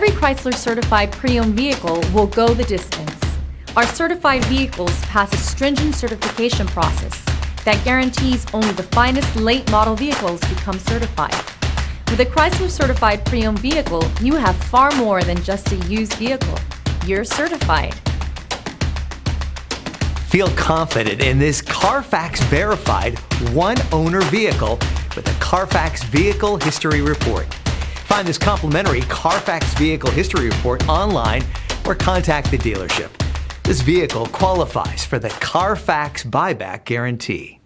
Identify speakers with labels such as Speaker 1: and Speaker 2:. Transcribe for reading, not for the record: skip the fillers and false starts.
Speaker 1: Every Chrysler certified pre-owned vehicle will go the distance. Our certified vehicles pass a stringent certification process that guarantees only the finest late model vehicles become certified. With a Chrysler certified pre-owned vehicle, you have far more than just a used vehicle. You're certified.
Speaker 2: Feel confident in this Carfax verified one-owner vehicle with a Carfax Vehicle History Report. Find this complimentary Carfax Vehicle History Report online or contact the dealership. This vehicle qualifies for the Carfax Buyback Guarantee.